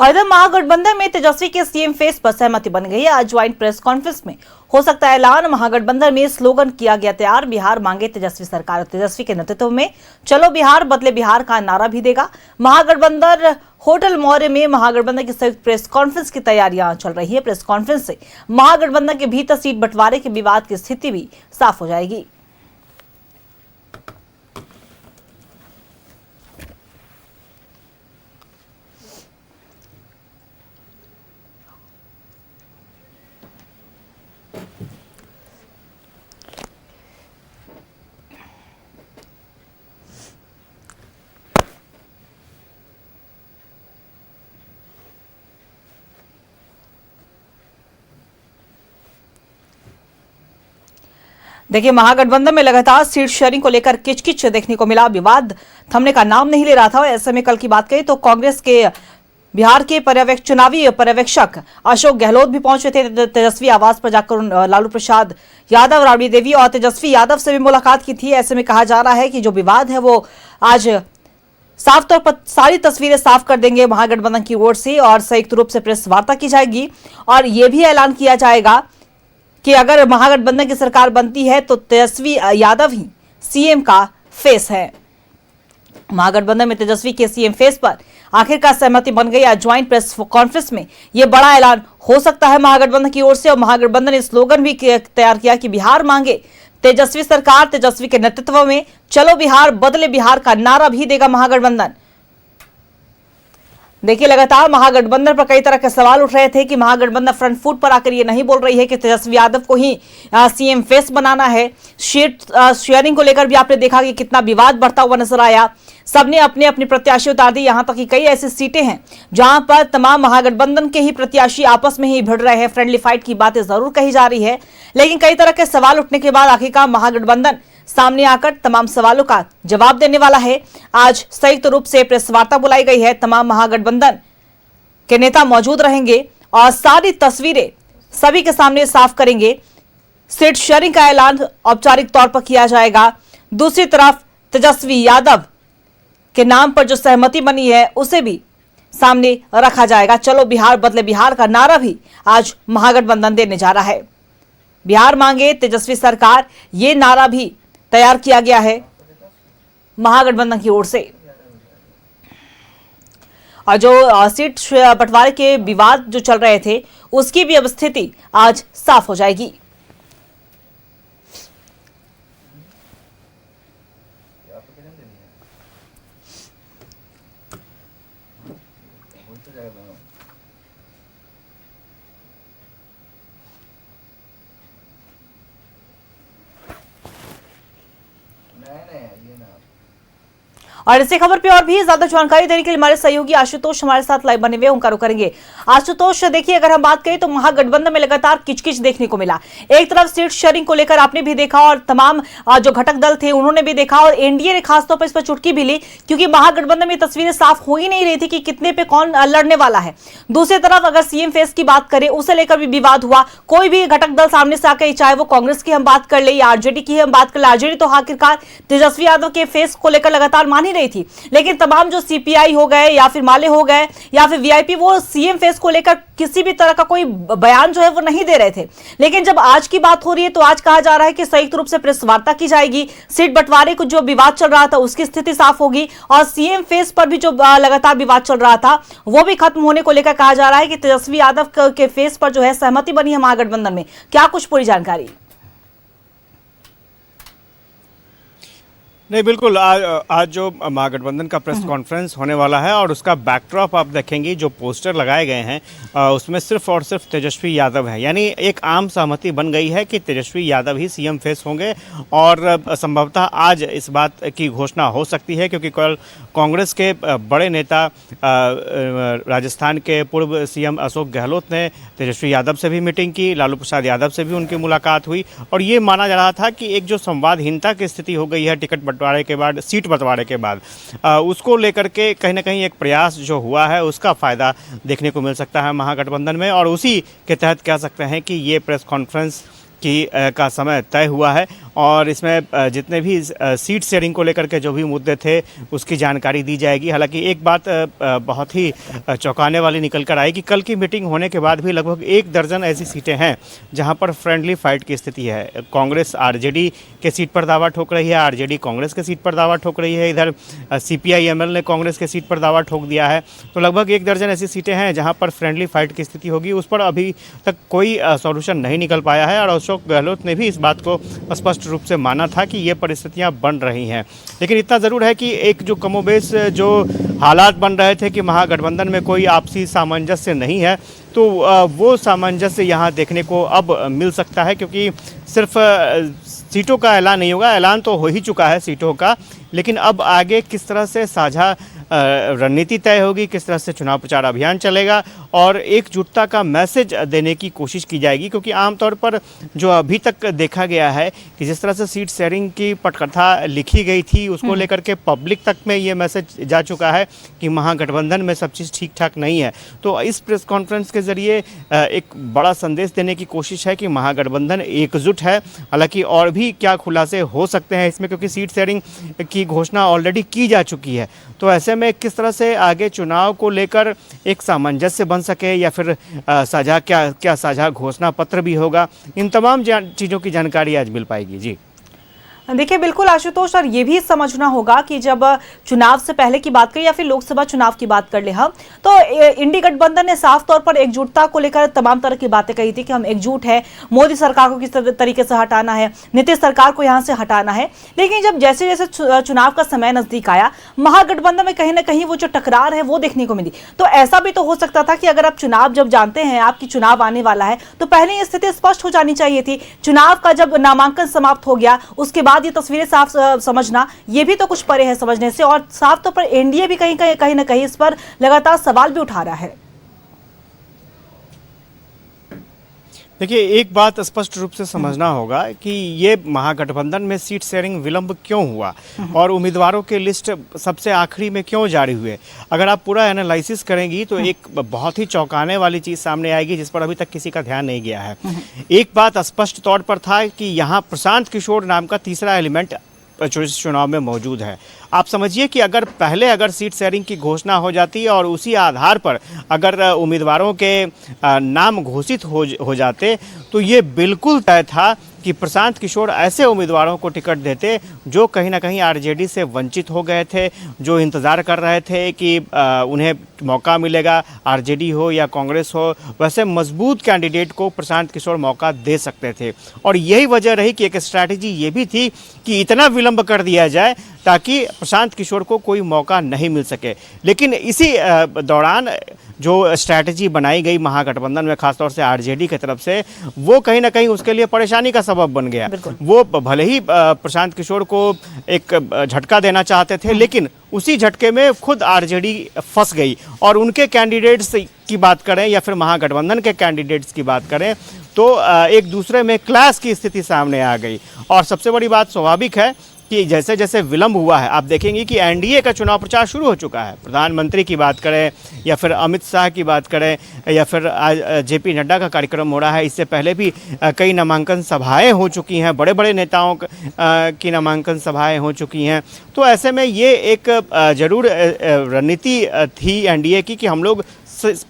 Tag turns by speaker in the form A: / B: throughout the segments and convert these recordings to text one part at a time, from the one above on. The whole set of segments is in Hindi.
A: और इधर महागठबंधन में तेजस्वी के सीएम फेस पर सहमति बन गई है। आज ज्वाइंट प्रेस कॉन्फ्रेंस में हो सकता है ऐलान। महागठबंधन में स्लोगन किया गया तैयार, बिहार मांगे तेजस्वी सरकार। तेजस्वी के नेतृत्व में चलो बिहार बदले बिहार का नारा भी देगा महागठबंधन। होटल मौर्य में महागठबंधन की संयुक्त प्रेस कॉन्फ्रेंस की तैयारियां चल रही है। प्रेस कॉन्फ्रेंस से महागठबंधन के भीतर सीट बंटवारे के विवाद की स्थिति भी साफ हो जाएगी। देखिए, महागठबंधन में लगातार सीट शेयरिंग को लेकर किचकिच देखने को मिला। विवाद थमने का नाम नहीं ले रहा था। ऐसे में कल की बात करें तो कांग्रेस के बिहार के चुनावी पर्यवेक्षक अशोक गहलोत भी पहुंचे थे तेजस्वी आवास पर जाकर। लालू प्रसाद यादव, राबड़ी देवी और तेजस्वी यादव से भी मुलाकात की थी। ऐसे में कहा जा रहा है कि जो विवाद है वो आज साफ तौर पर सारी तस्वीरें साफ कर देंगे महागठबंधन की ओर से और संयुक्त रूप से प्रेस वार्ता की जाएगी और ये भी ऐलान किया जाएगा कि अगर महागठबंधन की सरकार बनती है तो तेजस्वी यादव ही सीएम का फेस है। महागठबंधन में तेजस्वी के सीएम फेस पर आखिरकार सहमति बन गई। आज ज्वाइंट प्रेस कॉन्फ्रेंस में यह बड़ा ऐलान हो सकता है महागठबंधन की ओर से और महागठबंधन ने स्लोगन भी तैयार किया कि बिहार मांगे तेजस्वी सरकार। तेजस्वी के नेतृत्व में चलो बिहार बदले बिहार का नारा भी देगा महागठबंधन। देखिए, लगातार महागठबंधन पर कई तरह के सवाल उठ रहे थे कि महागठबंधन फ्रंट फुट पर आकर ये नहीं बोल रही है कि तेजस्वी यादव को ही सीएम फेस बनाना है। सीट शेयरिंग को लेकर भी आपने देखा कि कितना विवाद बढ़ता हुआ नजर आया। सबने अपने अपने प्रत्याशी उतार दी। यहां तक कि कई ऐसी सीटें हैं जहां पर तमाम महागठबंधन के ही प्रत्याशी आपस में ही भिड़ रहे हैं। फ्रेंडली फाइट की बातें जरूर कही जा रही है, लेकिन कई तरह के सवाल उठने के बाद आखिरकार महागठबंधन सामने आकर तमाम सवालों का जवाब देने वाला है। आज संयुक्त रूप से प्रेस वार्ता बुलाई गई है। तमाम महागठबंधन के नेता मौजूद रहेंगे और सारी तस्वीरें सभी के सामने साफ करेंगे। सीट शेयरिंग का ऐलान औपचारिक तौर पर किया जाएगा। दूसरी तरफ तेजस्वी यादव के नाम पर जो सहमति बनी है उसे भी सामने रखा जाएगा। चलो बिहार बदले बिहार का नारा भी आज महागठबंधन देने जा रहा है। बिहार मांगे तेजस्वी सरकार, ये नारा भी तैयार किया गया है महागठबंधन की ओर से। और जो सीट बंटवारे के विवाद जो चल रहे थे उसकी भी अब स्थिति आज साफ हो जाएगी। और इसी खबर पे और भी ज्यादा जानकारी देने के लिए हमारे सहयोगी आशुतोष हमारे साथ लाइव बने हुए उनका रुख करेंगे। आशुतोष, देखिए, अगर हम बात करें तो महागठबंधन में लगातार किचकिच देखने को मिला। एक तरफ सीट शेयरिंग को लेकर आपने भी देखा और तमाम जो घटक दल थे उन्होंने भी देखा और एनडीए ने खासतौर पर इस पर चुटकी भी ली, क्योंकि महागठबंधन में तस्वीरें साफ हो ही नहीं रही थी कि कितने पे कौन लड़ने वाला है। दूसरी तरफ अगर सीएम फेस की बात करें उसे लेकर भी विवाद हुआ। कोई भी घटक दल सामने से आकर, चाहे वो कांग्रेस की हम बात कर ले या आरजेडी की हम बात कर ले, आरजेडी तो आखिरकार तेजस्वी यादव के फेस को लेकर लगातार मान ही रही थी, लेकिन तमाम जो सीपीआई हो गए या फिर माले हो गए या फिर वीआईपी, वो सीएम फेस को लेकर किसी भी तरह का कोई बयान जो है वो नहीं दे रहे थे। लेकिन जब आज की बात हो रही है तो आज कहा जा रहा है कि संयुक्त रूप से प्रेस वार्ता की जाएगी। सीट बंटवारे को जो विवाद चल रहा था उसकी स्थिति साफ होगी और सीएम फेस पर भी जो लगातार विवाद चल रहा था वो भी खत्म होने को लेकर कहा जा रहा है कि तेजस्वी यादव के फेस पर जो है सहमति बनी है महागठबंधन में। क्या कुछ पूरी जानकारी?
B: नहीं, बिल्कुल। आज जो महागठबंधन का प्रेस कॉन्फ्रेंस होने वाला है और उसका बैकड्रॉप आप देखेंगे, जो पोस्टर लगाए गए हैं उसमें सिर्फ और सिर्फ तेजस्वी यादव है। यानी एक आम सहमति बन गई है कि तेजस्वी यादव ही सीएम फेस होंगे और संभवतः आज इस बात की घोषणा हो सकती है, क्योंकि कल कांग्रेस के बड़े नेता राजस्थान के पूर्व सीएम अशोक गहलोत ने तेजस्वी यादव से भी मीटिंग की, लालू प्रसाद यादव से भी उनकी मुलाकात हुई और ये माना जा रहा था कि एक जो संवादहीनता की स्थिति हो गई है टिकट बंटवारे के बाद, सीट बंटवारे के बाद, उसको लेकर के कहीं ना कहीं एक प्रयास जो हुआ है उसका फ़ायदा देखने को मिल सकता है महागठबंधन में और उसी के तहत कह सकते हैं कि ये प्रेस कॉन्फ्रेंस का समय तय हुआ है और इसमें जितने भी सीट शेयरिंग को लेकर के जो भी मुद्दे थे उसकी जानकारी दी जाएगी। हालांकि एक बात बहुत ही चौंकाने वाली निकल कर आई कि कल की मीटिंग होने के बाद भी लगभग 1 दर्जन ऐसी सीटें हैं जहां पर फ्रेंडली फाइट की स्थिति है। कांग्रेस आरजेडी के सीट पर दावा ठोक रही है, आरजेडी कांग्रेस के सीट पर दावा ठोक रही है, इधर सीपीआई-एमएल ने कांग्रेस के सीट पर दावा ठोक दिया है। तो लगभग 1 दर्जन ऐसी सीटें हैं जहाँ पर फ्रेंडली फाइट की स्थिति होगी। उस पर अभी तक कोई सॉल्यूशन नहीं निकल पाया है और अशोक गहलोत ने भी इस बात को स्पष्ट रूप से माना था कि ये परिस्थितियां बन रही हैं। लेकिन इतना ज़रूर है कि एक जो कमोबेश जो हालात बन रहे थे कि महागठबंधन में कोई आपसी सामंजस्य नहीं है, तो वो सामंजस्य यहाँ देखने को अब मिल सकता है, क्योंकि सिर्फ सीटों का ऐलान नहीं होगा, ऐलान तो हो ही चुका है सीटों का, लेकिन अब आगे किस तरह से साझा रणनीति तय होगी, किस तरह से चुनाव प्रचार अभियान चलेगा और एकजुटता का मैसेज देने की कोशिश की जाएगी। क्योंकि आमतौर पर जो अभी तक देखा गया है कि जिस तरह से सीट शेयरिंग की पटकथा लिखी गई थी उसको लेकर के पब्लिक तक में ये मैसेज जा चुका है कि महागठबंधन में सब चीज़ ठीक ठाक नहीं है। तो इस प्रेस कॉन्फ्रेंस के ज़रिए एक बड़ा संदेश देने की कोशिश है कि महागठबंधन एकजुट है। हालांकि और भी क्या खुलासे हो सकते हैं इसमें, क्योंकि सीट शेयरिंग की घोषणा ऑलरेडी की जा चुकी है। तो ऐसे में किस तरह से आगे चुनाव को लेकर एक सामंजस्य बन सके या फिर साझा क्या साझा घोषणा पत्र भी होगा, इन तमाम चीज़ों की जानकारी आज मिल पाएगी। जी
A: देखिए, बिल्कुल आशुतोष, और ये भी समझना होगा कि जब चुनाव से पहले की बात करें या फिर लोकसभा चुनाव की बात कर ले हम, तो इंडी गठबंधन ने साफ तौर पर एकजुटता को लेकर तमाम तरह की बातें कही थी कि हम एकजुट है, मोदी सरकार को किस तरीके से हटाना है, नीतीश सरकार को यहां से हटाना है। लेकिन जब जैसे जैसे चुनाव का समय नजदीक आया, महागठबंधन में कहीं ना कहीं वो जो टकरार है वो देखने को मिली। तो ऐसा भी तो हो सकता था कि अगर आप चुनाव जब जानते हैं आपकी चुनाव आने वाला है तो पहले ये स्थिति स्पष्ट हो जानी चाहिए थी। चुनाव का जब नामांकन समाप्त हो गया उसके बाद ये तस्वीरें साफ समझना ये भी तो कुछ परे है समझने से, और साफ तौर पर एनडीए भी कहीं ना कहीं इस पर लगातार सवाल भी उठा रहा है।
B: देखिए, एक बात स्पष्ट रूप से समझना होगा कि ये महागठबंधन में सीट शेयरिंग विलंब क्यों हुआ और उम्मीदवारों के लिस्ट सबसे आखिरी में क्यों जारी हुए। अगर आप पूरा एनालिसिस करेंगी तो एक बहुत ही चौंकाने वाली चीज़ सामने आएगी जिस पर अभी तक किसी का ध्यान नहीं गया है। एक बात स्पष्ट तौर पर था कि यहाँ प्रशांत किशोर नाम का तीसरा एलिमेंट चुनाव में मौजूद है। आप समझिए कि अगर सीट शेयरिंग की घोषणा हो जाती और उसी आधार पर अगर उम्मीदवारों के नाम घोषित हो जाते तो ये बिल्कुल तय था कि प्रशांत किशोर ऐसे उम्मीदवारों को टिकट देते जो कहीं ना कहीं आरजेडी से वंचित हो गए थे, जो इंतज़ार कर रहे थे कि उन्हें मौका मिलेगा, आरजेडी हो या कांग्रेस हो, वैसे मजबूत कैंडिडेट को प्रशांत किशोर मौका दे सकते थे। और यही वजह रही कि एक स्ट्रैटेजी ये भी थी कि इतना विलंब कर दिया जाए ताकि प्रशांत किशोर को कोई मौका नहीं मिल सके। लेकिन इसी दौरान जो स्ट्रैटेजी बनाई गई महागठबंधन में खासतौर से आरजेडी की तरफ से, वो कहीं ना कहीं उसके लिए परेशानी का सबब बन गया। वो भले ही प्रशांत किशोर को एक झटका देना चाहते थे, लेकिन उसी झटके में खुद आरजेडी फंस गई और उनके कैंडिडेट्स की बात करें या फिर महागठबंधन के कैंडिडेट्स की बात करें तो एक दूसरे में क्लैश की स्थिति सामने आ गई। और सबसे बड़ी बात स्वाभाविक है कि जैसे जैसे विलंब हुआ है, आप देखेंगे कि एनडीए का चुनाव प्रचार शुरू हो चुका है। प्रधानमंत्री की बात करें या फिर अमित शाह की बात करें या फिर आज जेपी नड्डा का कार्यक्रम हो रहा है, इससे पहले भी कई नामांकन सभाएं हो चुकी हैं, बड़े बड़े नेताओं की नामांकन सभाएं हो चुकी हैं। तो ऐसे में ये एक ज़रूर रणनीति थी एनडीए की कि हम लोग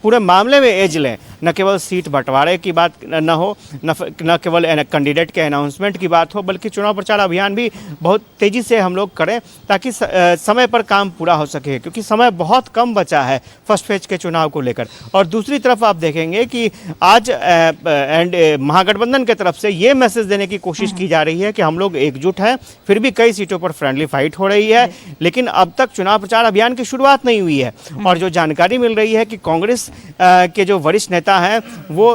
B: पूरे मामले में एज लें, न केवल सीट बंटवारे की बात न हो, न केवल कैंडिडेट के अनाउंसमेंट की बात हो, बल्कि चुनाव प्रचार अभियान भी बहुत तेज़ी से हम लोग करें ताकि समय पर काम पूरा हो सके, क्योंकि समय बहुत कम बचा है फर्स्ट फेज के चुनाव को लेकर। और दूसरी तरफ आप देखेंगे कि आज महागठबंधन की तरफ से ये मैसेज देने की कोशिश की जा रही है कि हम लोग एकजुट हैं, फिर भी कई सीटों पर फ्रेंडली फाइट हो रही है, लेकिन अब तक चुनाव प्रचार अभियान की शुरुआत नहीं हुई है। और जो जानकारी मिल रही है कि कांग्रेस के जो वरिष्ठ नेता हैं वो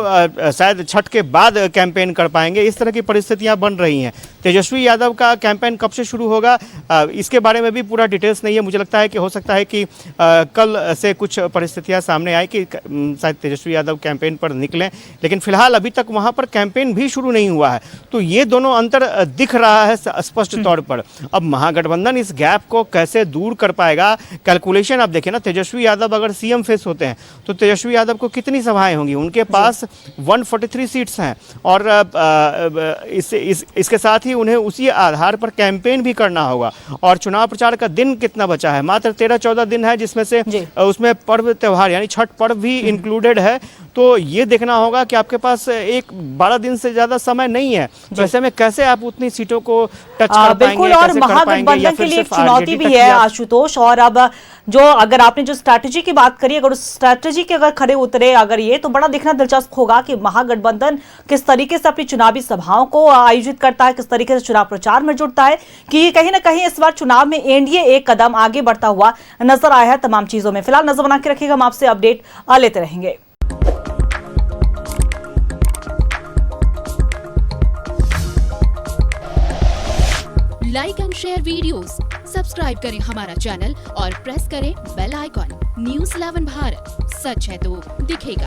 B: शायद छठ के बाद कैंपेन कर पाएंगे, इस तरह की परिस्थितियां बन रही हैं। तेजस्वी यादव का कैंपेन कब से शुरू होगा इसके बारे में भी पूरा डिटेल्स नहीं है। मुझे लगता है कि हो सकता है कि कल से कुछ परिस्थितियां सामने आए कि शायद तेजस्वी यादव कैंपेन पर निकलें, लेकिन फिलहाल अभी तक वहां पर कैंपेन भी शुरू नहीं हुआ है। तो ये दोनों अंतर दिख रहा है स्पष्ट तौर पर। अब महागठबंधन इस गैप को कैसे दूर कर पाएगा, कैलकुलेशन आप देखें ना, तेजस्वी यादव अगर सीएम फेस होते हैं तो तेजस्वी यादव को कितनी सभाएं होंगी। होंगी। उनके पास 143 सीट्स हैं और इसके साथ ही उन्हें उसी आधार पर कैंपेन भी करना होगा। और चुनाव प्रचार का दिन कितना बचा है? मात्र 13-14 दिन है, जिसमें से उसमें पर्व त्यौहार यानी छठ पर्व भी इंक्लूडेड है। तो ये देखना होगा कि आपके पास एक 12 दिन से ज्यादा समय नहीं है, तो ऐसे में कैसे आप उतनी सीटों को टच कर पाएंगे?
A: बिल्कुल, और महागठबंधन के लिए एक चुनौती भी है आशुतोष। और अब जो अगर आपने जो स्ट्रैटेजी की बात करी, अगर उस स्ट्रैटेजी के अगर खड़े उतरे अगर ये, तो बड़ा देखना दिलचस्प होगा कि महागठबंधन किस तरीके से अपनी चुनावी सभाओं को आयोजित करता है, किस तरीके से चुनाव प्रचार में जुड़ता है, कि कहीं ना कहीं इस बार चुनाव में एनडीए एक कदम आगे बढ़ता हुआ नजर आया है तमाम चीजों में। फिलहाल नजर बना के रखिएगा, हम आपसे अपडेट लेते रहेंगे।
C: Like and share videos, subscribe करें हमारा चैनल और प्रेस करें बेल आइकॉन। न्यूज़ 11 भारत, सच है तो दिखेगा।